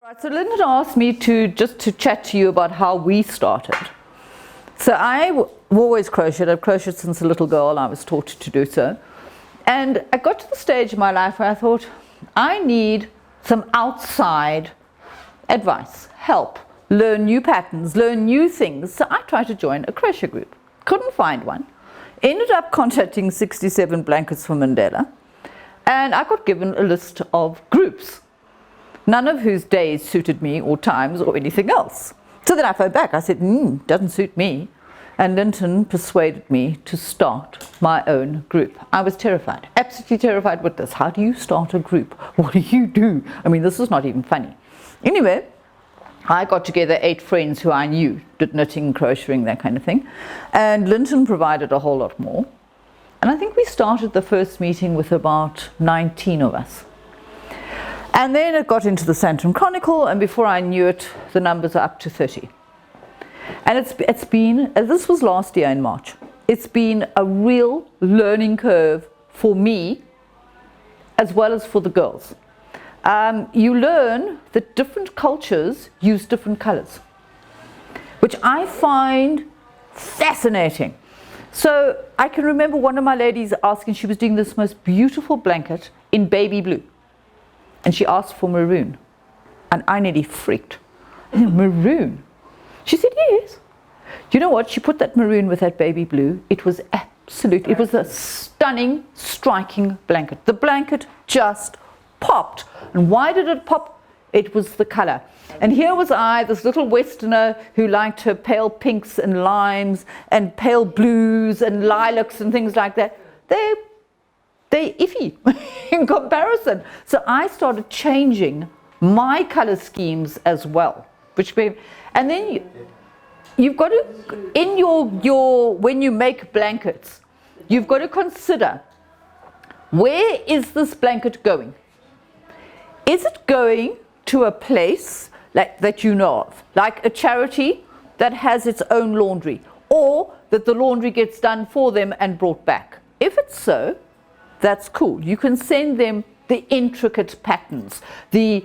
Right, so Lyndon asked me to chat to you about how we started. So I've always crocheted. I've crocheted since a little girl. I was taught to do so. And I got to the stage in my life where I thought, I need some outside advice, help, learn new patterns, learn new things. So I tried to join a crochet group. Couldn't find one. Ended up contacting 67 Blankets for Mandela. And I got given a list of groups, none of whose days suited me or times or anything else. So then I phoned back. I said, doesn't suit me. And Linton persuaded me to start my own group. I was terrified, absolutely terrified with this. How do you start a group? What do you do? I mean, this is not even funny. Anyway, I got together 8 friends who I knew did knitting, crocheting, that kind of thing. And Linton provided a whole lot more. And I think we started the first meeting with about 19 of us. And then it got into the Sandton Chronicle, and before I knew it, the numbers are up to 30. And it's been, this was last year in March, it's been a real learning curve for me as well as for the girls. You learn that different cultures use different colors, which I find fascinating. So I can remember one of my ladies asking, she was doing this most beautiful blanket in baby blue. And she asked for maroon. And I nearly freaked. Maroon? She said, yes. Do you know what? She put that maroon with that baby blue. It was absolutely, it was a stunning, striking blanket. The blanket just popped. And why did it pop? It was the color. And here was I, this little Westerner who liked her pale pinks and limes and pale blues and lilacs and things like that. They're iffy in comparison. So I started changing my color schemes as well. And then you've got to, in your when you make blankets, you've got to consider, where is this blanket going? Is it going to a place that you know of, like a charity that has its own laundry, or that the laundry gets done for them and brought back? If it's so, that's cool. You can send them the intricate patterns, the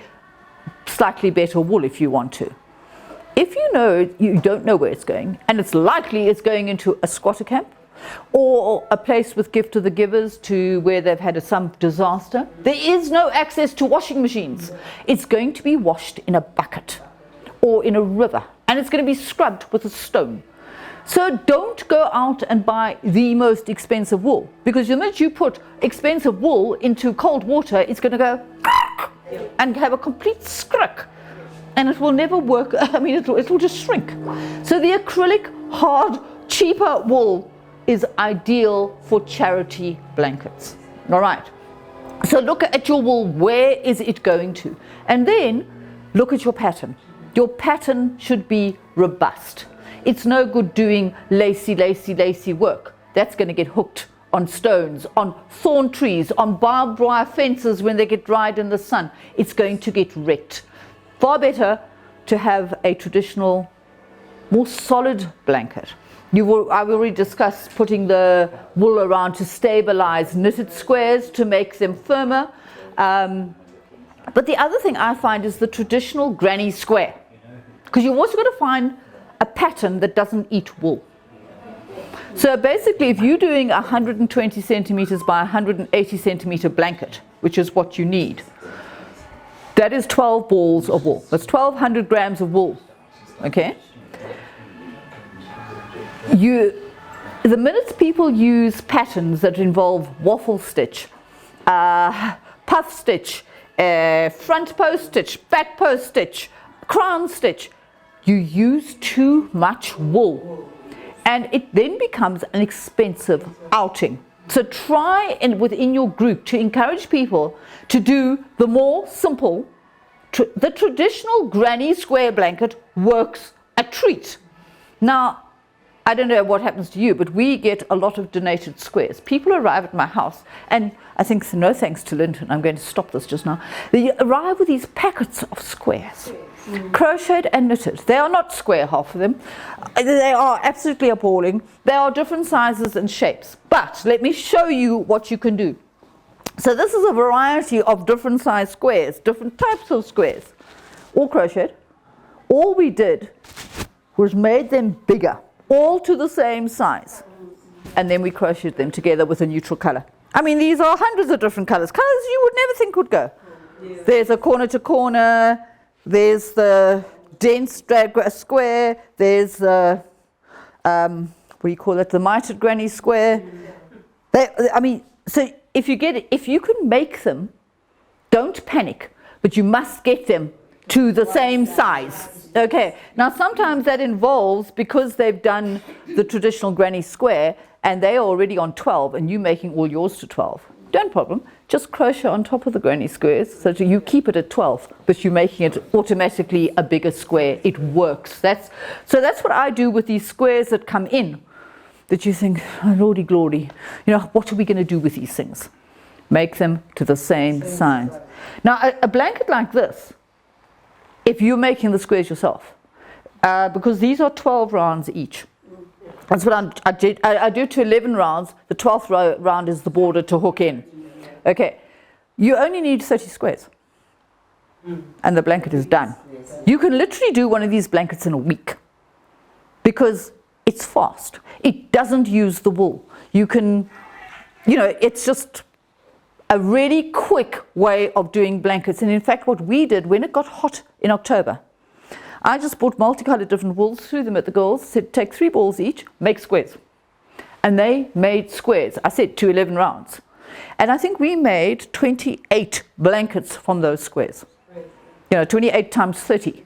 slightly better wool if you want to. If you don't know where it's going, and it's likely it's going into a squatter camp, or a place with gift to the givers to where they've had some disaster, there is no access to washing machines. It's going to be washed in a bucket or in a river, and it's going to be scrubbed with a stone. So don't go out and buy the most expensive wool, because the minute you put expensive wool into cold water, it's going to go and have a complete scrick, and it will never work. I mean, it will just shrink. So the acrylic, hard, cheaper wool is ideal for charity blankets. All right. So look at your wool. Where is it going to? And then look at your pattern. Your pattern should be robust. It's no good doing lacy, lacy, lacy work. That's going to get hooked on stones, on thorn trees, on barbed wire fences when they get dried in the sun. It's going to get wrecked. Far better to have a traditional, more solid blanket. I've already discussed putting the wool around to stabilize knitted squares to make them firmer. But the other thing I find is the traditional granny square, because you've also got to find a pattern that doesn't eat wool. So basically, if you're doing 120 centimeters by 180 centimeter blanket, which is what you need, that is 12 balls of wool. That's 1,200 grams of wool. Okay? The minute people use patterns that involve waffle stitch, puff stitch, front post stitch, back post stitch, crown stitch, you use too much wool, and it then becomes an expensive outing. So try within your group to encourage people to do the more simple. The traditional granny square blanket works a treat. Now, I don't know what happens to you, but we get a lot of donated squares. People arrive at my house, and I think, no thanks to Linton, I'm going to stop this just now. They arrive with these packets of squares, crocheted and knitted. They are not square, half of them. They are absolutely appalling. They are different sizes and shapes. But let me show you what you can do. So this is a variety of different size squares, different types of squares. all crocheted. All we did was made them bigger, all to the same size. And then we crocheted them together with a neutral color. I mean, these are hundreds of different colors you would never think would go. Yeah. There's a corner to corner, there's the dense drag square, there's the, what do you call it, the mitered granny square. I mean, so if you can make them, don't panic, but you must get them to the same size. Okay, now sometimes that involves, because they've done the traditional granny square and they're already on 12 and you making all yours to 12. Don't problem, just crochet on top of the granny squares so that you keep it at 12, but you're making it automatically a bigger square. It works. So that's what I do with these squares that come in, that you think, oh, lordy glory, you know, what are we going to do with these things? Make them to the same size. Now a blanket like this, if you're making the squares yourself, because these are 12 rounds each. That's what I do to 11 rounds. The 12th round is the border to hook in. Okay, you only need 30 squares and the blanket is done. You can literally do one of these blankets in a week because it's fast. It doesn't use the wool. You can, you know, it's just a really quick way of doing blankets. And in fact, what we did when it got hot in October, I just bought multicolored different wools, threw them at the girls, said take 3 balls each, make squares. And they made squares. I said to 11 rounds. And I think we made 28 blankets from those squares. You know, 28 times 30.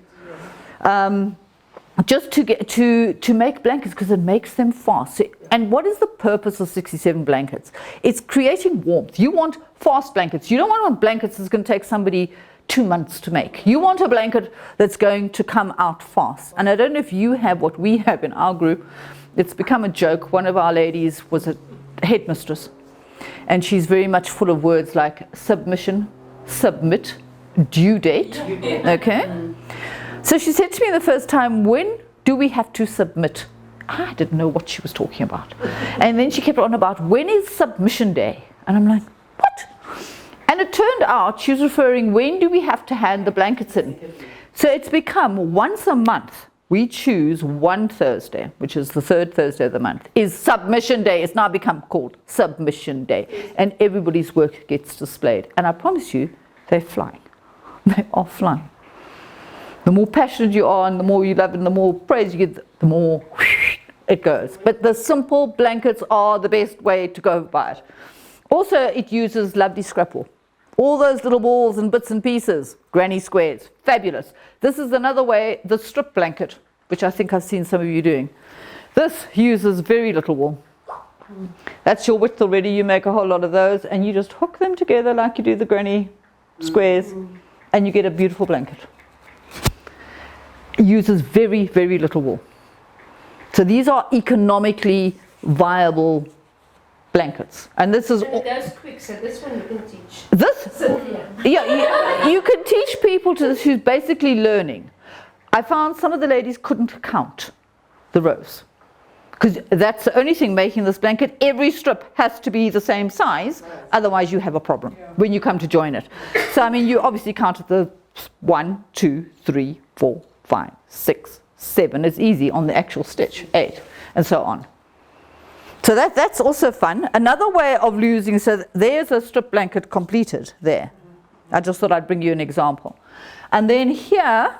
Just to get to make blankets because it makes them fast. And what is the purpose of 67 blankets? It's creating warmth. You want fast blankets. You don't want blankets that's going to take somebody 2 months to make. You want a blanket that's going to come out fast. And I don't know if you have what we have in our group. It's become a joke. One of our ladies was a headmistress, and she's very much full of words like submission, submit, due date. Okay? So she said to me the first time, when do we have to submit? I didn't know what she was talking about. And then she kept on about, when is submission day? And I'm like, what? And it turned out she was referring, when do we have to hand the blankets in? So it's become once a month, we choose one Thursday, which is the 3rd Thursday of the month, is submission day. It's now become called submission day. And everybody's work gets displayed. And I promise you, they're flying. They are flying. The more passionate you are and the more you love and the more praise you get, the more it goes. But the simple blankets are the best way to go by it. Also, it uses lovely scrap wool. All those little balls and bits and pieces, granny squares, fabulous. This is another way, the strip blanket, which I think I've seen some of you doing. This uses very little wool. That's your width already. You make a whole lot of those and you just hook them together like you do the granny squares and you get a beautiful blanket. It uses very, very little wool. So these are economically viable blankets. And this is... So it goes quick, so this one you can teach. This? Yeah, you can teach people to this who's basically learning. I found some of the ladies couldn't count the rows. Because that's the only thing making this blanket. Every strip has to be the same size, otherwise you have a problem when you come to join it. So I mean, you obviously counted the 1, 2, 3, 4, 5, 6, 7. It's easy on the actual stitch, 8, and so on. So that's also fun. Another way of using, so there's a strip blanket completed there. I just thought I'd bring you an example. And then here,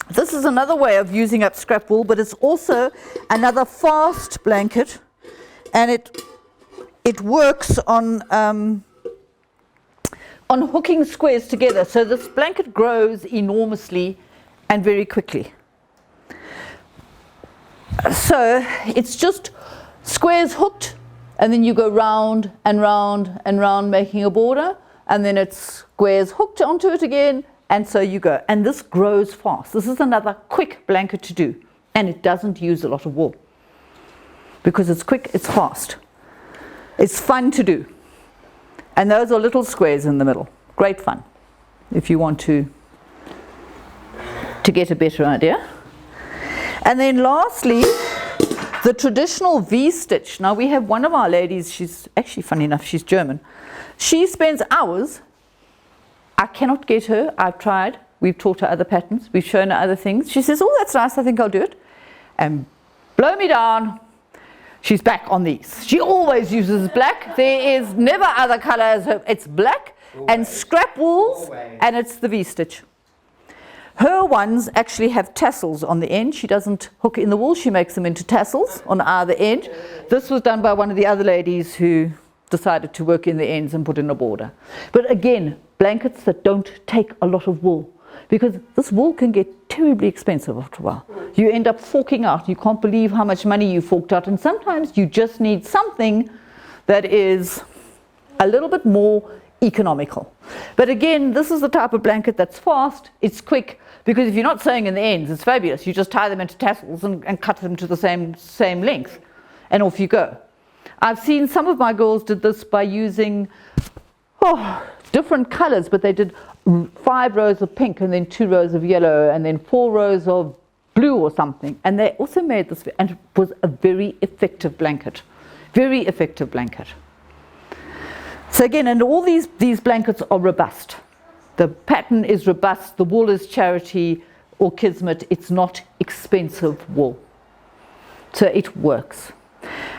this is another way of using up scrap wool, but it's also another fast blanket, and it works on hooking squares together. So this blanket grows enormously and very quickly. So it's just squares hooked, and then you go round and round and round making a border, and then it's squares hooked onto it again, and so you go. And this grows fast. This is another quick blanket to do, and it doesn't use a lot of wool because it's quick, it's fast. It's fun to do. And those are little squares in the middle. Great fun if you want to get a better idea. And then lastly, the traditional V-stitch. Now we have one of our ladies, she's actually, funny enough, she's German. She spends hours, I cannot get her, I've tried, We've taught her other patterns. We've shown her other things. She says, oh, that's nice. I think I'll do it. And blow me down. She's back on these. She always uses black. There is never other color as her. It's black and scrap wools, and it's the V-stitch. Her ones actually have tassels on the end. She doesn't hook in the wool. She makes them into tassels on either end. This was done by one of the other ladies who decided to work in the ends and put in a border. But again, blankets that don't take a lot of wool, because this wool can get terribly expensive after a while. You end up forking out. You can't believe how much money you forked out, and sometimes you just need something that is a little bit more economical. But again, this is the type of blanket that's fast, it's quick, because if you're not sewing in the ends, it's fabulous. You just tie them into tassels and cut them to the same length, and off you go. I've seen some of my girls did this by using different colors, but they did 5 rows of pink and then 2 rows of yellow and then 4 rows of blue or something, and they also made this, and it was a very effective blanket. Very effective blanket. So again, and all these blankets are robust. The pattern is robust, the wool is charity or kismet, it's not expensive wool. So it works.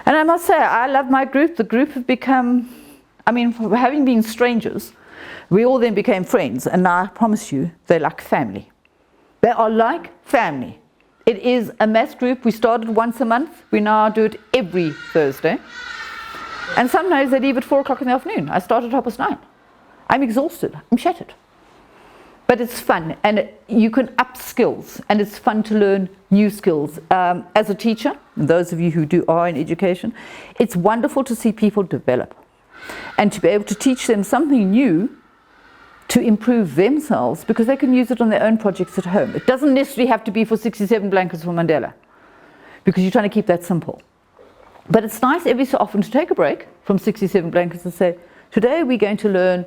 And I must say, I love my group. The group have become, I mean, for having been strangers, we all then became friends, and now I promise you, they're like family. They are like family. It is a mass group. We started once a month. We now do it every Thursday. And sometimes they leave at 4 o'clock in the afternoon. I start at 9:30. I'm exhausted. I'm shattered. But it's fun, and you can up skills, and it's fun to learn new skills. As a teacher, and those of you who are in education, it's wonderful to see people develop and to be able to teach them something new to improve themselves, because they can use it on their own projects at home. It doesn't necessarily have to be for 67 blankets for Mandela, because you're trying to keep that simple. But it's nice every so often to take a break from 67 blankets and say, today we're going to learn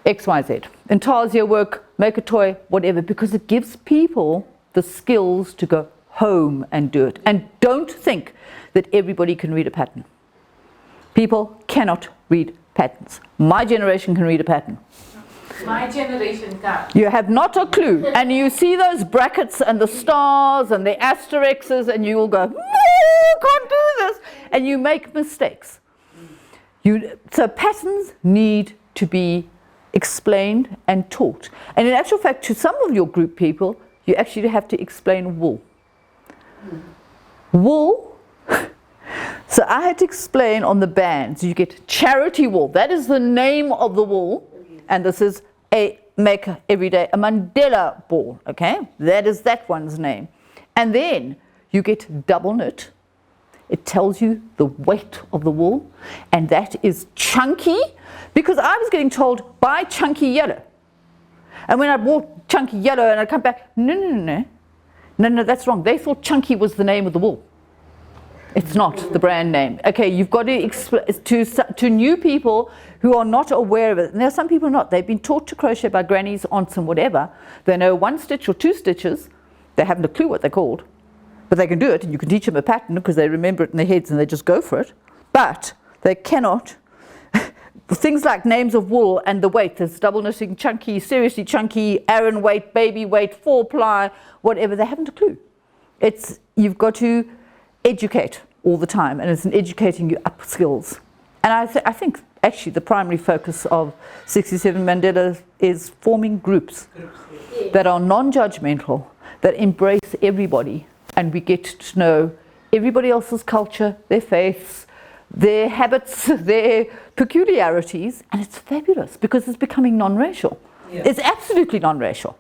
X, Y, Z. Intarsia work, make a toy, whatever, because it gives people the skills to go home and do it. And don't think that everybody can read a pattern. People cannot read patterns. My generation can read a pattern. My generation can't. You have not a clue. And you see those brackets and the stars and the asterisks, and you will go, no, I can't do this. And you make mistakes. So patterns need to be explained and taught. And in actual fact, to some of your group people, you actually have to explain wool. Wool. So I had to explain on the bands, you get charity wool. That is the name of the wool. And this is a make every day a Mandela ball, okay? That is that one's name. And then you get double knit. It tells you the weight of the wool, and that is chunky, because I was getting told buy chunky yellow. And when I bought chunky yellow and I come back, no, that's wrong. They thought chunky was the name of the wool. It's not the brand name. Okay, you've got to explain to new people who are not aware of it. And there are some people not. They've been taught to crochet by grannies, aunts and whatever. They know 1 stitch or 2 stitches. They haven't a clue what they're called. But they can do it, and you can teach them a pattern because they remember it in their heads and they just go for it. But they cannot. Things like names of wool and the weight. There's double knitting, chunky, seriously chunky, Aran weight, baby weight, 4-ply, whatever. They haven't a clue. You've got to educate all the time, and it's an educating you up skills. And I think actually the primary focus of 67 Mandela is forming groups that are non-judgmental, that embrace everybody, and we get to know everybody else's culture, their faiths, their habits, their peculiarities, and it's fabulous because it's becoming non-racial. Yeah. It's absolutely non-racial.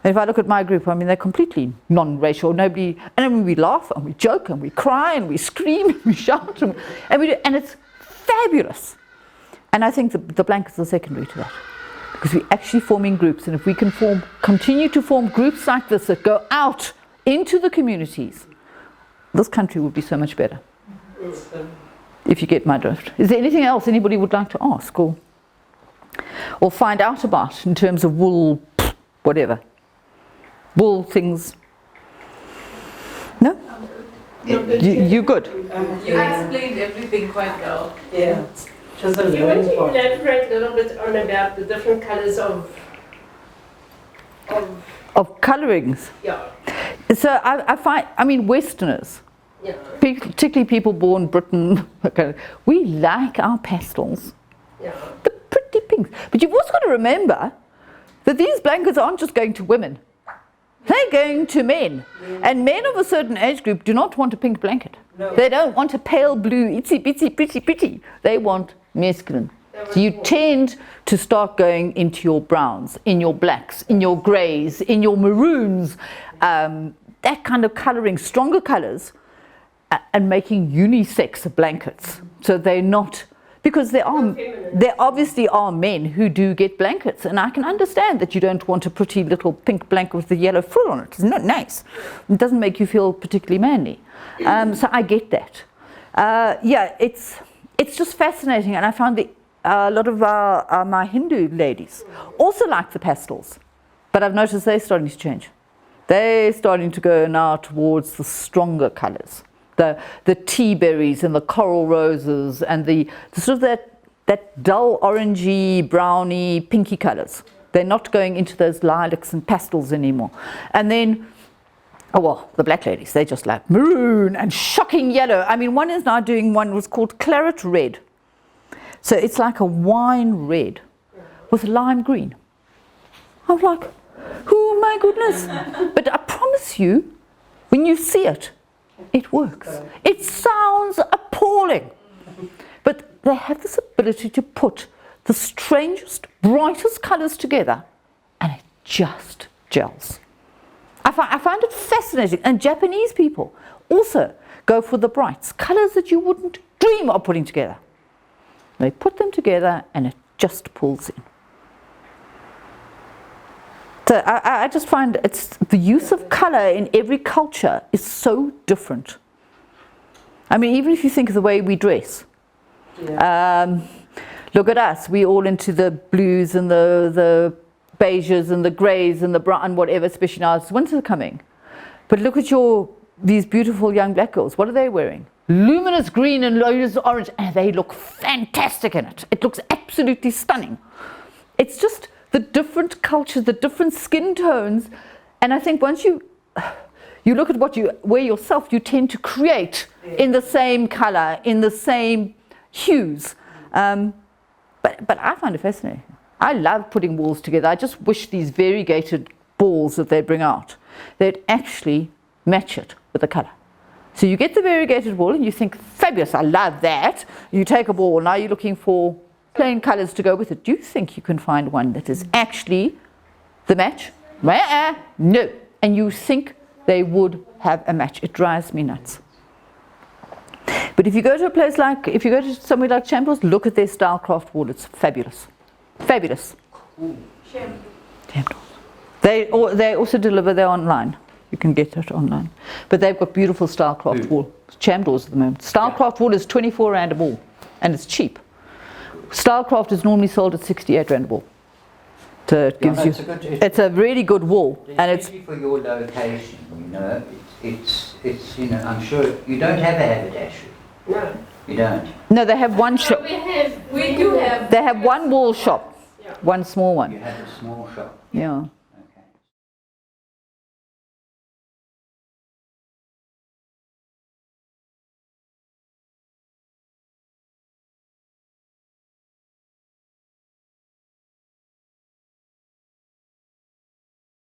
And if I look at my group, I mean, they're completely non-racial. Nobody, and I mean, we laugh and we joke and we cry and we scream and we shout and we do, and it's fabulous. And I think the blankets are secondary to that, because we're actually forming groups, and if we can continue to form groups like this that go out into the communities, this country would be so much better. If you get my drift. Is there anything else anybody would like to ask or find out about in terms of wool, whatever? Wool things? No? You're good. You explained everything quite well. Yeah. Just a You want learning to part. elaborate a little bit on about the different colors of of colorings. Yeah. So I find, I mean, Westerners, Yeah. particularly people born Britain, we like our pastels, Yeah. the pretty pinks. But you've also got to remember that these blankets aren't just going to women. They're going to men. And men of a certain age group do not want a pink blanket. No. They don't want a pale blue, itsy bitsy, pretty. They want masculine. So you tend to start going into your browns, in your blacks, in your greys, in your maroons, that kind of colouring, stronger colours, and making unisex blankets. So they're not, because there obviously are men who do get blankets, and I can understand that you don't want a pretty little pink blanket with the yellow frill on it. It's not nice. It doesn't make you feel particularly manly. So I get that. Yeah, it's just fascinating, and I found a lot of my Hindu ladies also like the pastels, but I've noticed they're starting to change. They're starting to go now towards the stronger colours, the tea berries and the coral roses and the sort of that dull orangey, browny, pinky colours. They're not going into those lilacs and pastels anymore. And then, oh well, the black ladies, they just like maroon and shocking yellow. I mean, one is now doing one was called claret red. So it's like a wine red with lime green. I'm like, oh my goodness. But I promise you, when you see it, it works. It sounds appalling. But they have this ability to put the strangest, brightest colours together, and it just gels. I find it fascinating. And Japanese people also go for the brights, colours that you wouldn't dream of putting together. They put them together and it just pulls in. So I just find it's the use of colour in every culture is so different. I mean, even if you think of the way we dress. Yeah. Look at us, we're all into the blues and the beiges and the greys and the brown, whatever, especially now it's winter coming. But look at these beautiful young black girls. What are they wearing? Luminous green and luminous orange, and they look fantastic in it. It looks absolutely stunning. It's just the different culture, the different skin tones, and I think once you look at what you wear yourself, you tend to create in the same colour, in the same hues. But I find it fascinating. I love putting walls together. I just wish these variegated balls that they bring out, they'd actually match it with the colour. So you get the variegated wool and you think, fabulous, I love that. You take a ball, now you're looking for plain colours to go with it. Do you think you can find one that is actually the match? No. And you think they would have a match. It drives me nuts. But if you go to a place like, if you go to somewhere like Shambles, look at their Stylecraft wool. It's fabulous. Fabulous. Shambles. They also deliver their online. You can get it online. But they've got beautiful Stylecraft wool. Chamdors at the moment. Stylecraft wool is 24 Rand a ball. And it's cheap. Stylecraft is normally sold at 68 Rand a ball. So it gives you... It's a really good wool. And it's for your location, you know. It's you know, I'm sure you don't have a haberdashery. No. You don't. No, they have one shop. We do have. They have one wool shop. Yeah. One small You one. have a small shop. Yeah.